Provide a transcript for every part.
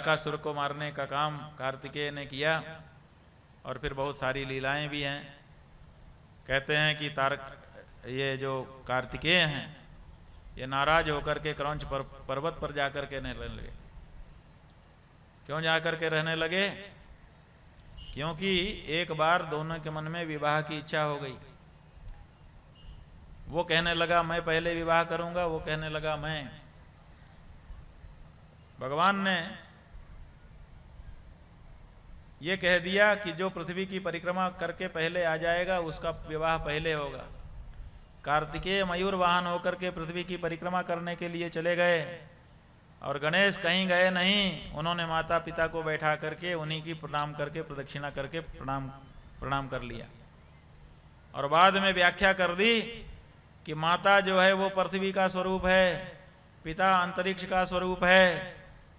तारकासुर को मारने का काम कार्तिकेय ने किया। और फिर बहुत सारी लीलाएं भी हैं। कहते हैं कि ये जो कार्तिकेय हैं ये नाराज होकर के क्रौंच पर्वत पर जाकर के रहने लगे। क्यों जाकर के रहने लगे? क्योंकि एक बार दोनों के मन में विवाह की इच्छा हो गई। वो कहने लगा मैं पहले विवाह करूंगा, वो कहने लगा मैं। भगवान ने ये कह दिया कि जो पृथ्वी की परिक्रमा करके पहले आ जाएगा उसका विवाह पहले होगा। कार्तिकेय मयूर वाहन होकर के पृथ्वी की परिक्रमा करने के लिए चले गए और गणेश कहीं गए नहीं। उन्होंने माता पिता को बैठा करके उन्हीं की प्रणाम करके प्रदक्षिणा करके प्रणाम कर लिया। और बाद में व्याख्या कर दी कि माता जो है वो पृथ्वी का स्वरूप है, पिता अंतरिक्ष का स्वरूप है।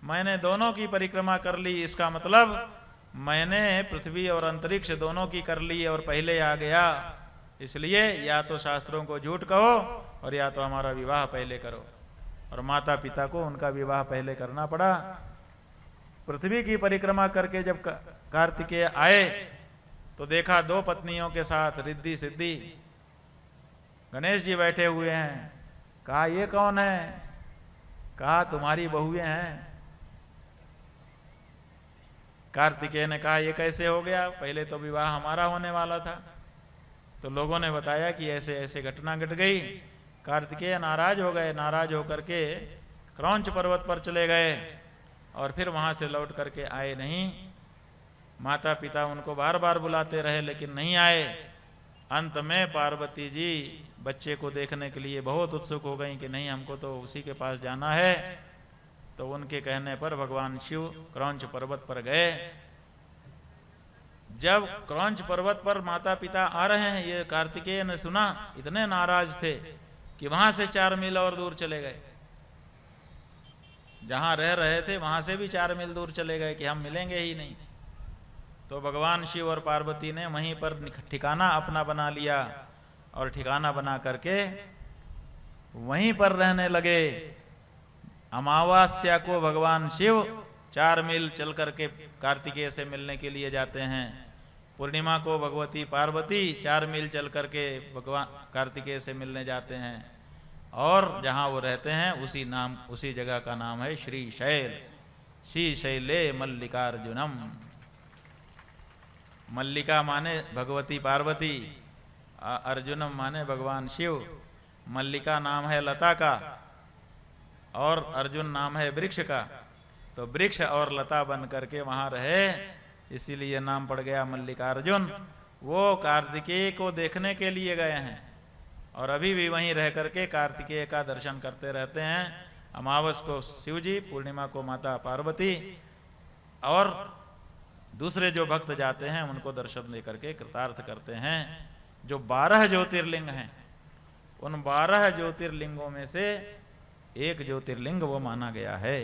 मैंने दोनों की परिक्रमा कर ली, इसका मतलब मैंने पृथ्वी और अंतरिक्ष दोनों की कर ली और पहले आ गया। इसलिए या तो शास्त्रों को झूठ कहो और या तो हमारा विवाह पहले करो। और माता पिता को उनका विवाह पहले करना पड़ा। पृथ्वी की परिक्रमा करके जब कार्तिकेय आए तो देखा दो पत्नियों के साथ रिद्धि सिद्धि गणेश जी बैठे हुए हैं। कहा ये कौन है? कहा तुम्हारी बहुएं हैं। कार्तिकेय ने कहा ये कैसे हो गया? पहले तो विवाह हमारा होने वाला था। तो लोगों ने बताया कि ऐसे ऐसे घटना घट गई। कार्तिकेय नाराज हो गए। नाराज होकर के क्रौंच पर्वत पर चले गए और फिर वहां से लौट करके आए नहीं। माता पिता उनको बार बार बुलाते रहे लेकिन नहीं आए। अंत में पार्वती जी बच्चे को देखने के लिए बहुत उत्सुक हो गई कि नहीं हमको तो उसी के पास जाना है। तो उनके कहने पर भगवान शिव क्रौंच पर्वत पर गए। जब क्रौंच पर्वत पर माता पिता आ रहे हैं ये कार्तिकेय ने सुना, इतने नाराज थे कि वहां से 4 मील और दूर चले गए। जहां रह रहे थे वहां से भी 4 मील दूर चले गए कि हम मिलेंगे ही नहीं। तो भगवान शिव और पार्वती ने वहीं पर ठिकाना अपना बना लिया और ठिकाना बना करके वहीं पर रहने लगे। अमावस्या को भगवान शिव 4 मील चल करके कार्तिकेय से मिलने के लिए जाते हैं। पूर्णिमा को भगवती पार्वती 4 मील चल करके भगवान कार्तिकेय से मिलने जाते हैं। और जहां वो रहते हैं उसी जगह का नाम है श्रीशैल। श्रीशैले मल्लिकार्जुनम। मल्लिका माने भगवती पार्वती, अर्जुनम माने भगवान शिव। मल्लिका नाम है लता का और अर्जुन नाम है वृक्ष का। तो वृक्ष और लता बन करके वहां रहे, इसीलिए नाम पड़ गया मल्लिकार्जुन। वो कार्तिकेय को देखने के लिए गए हैं और अभी भी वहीं रह करके कार्तिकेय का दर्शन करते रहते हैं। अमावस को शिव जी, पूर्णिमा को माता पार्वती और दूसरे जो भक्त जाते हैं उनको दर्शन दे करके कृतार्थ करते हैं। जो 12 ज्योतिर्लिंग हैं उन 12 ज्योतिर्लिंगों में से एक ज्योतिर्लिंग वो माना गया है।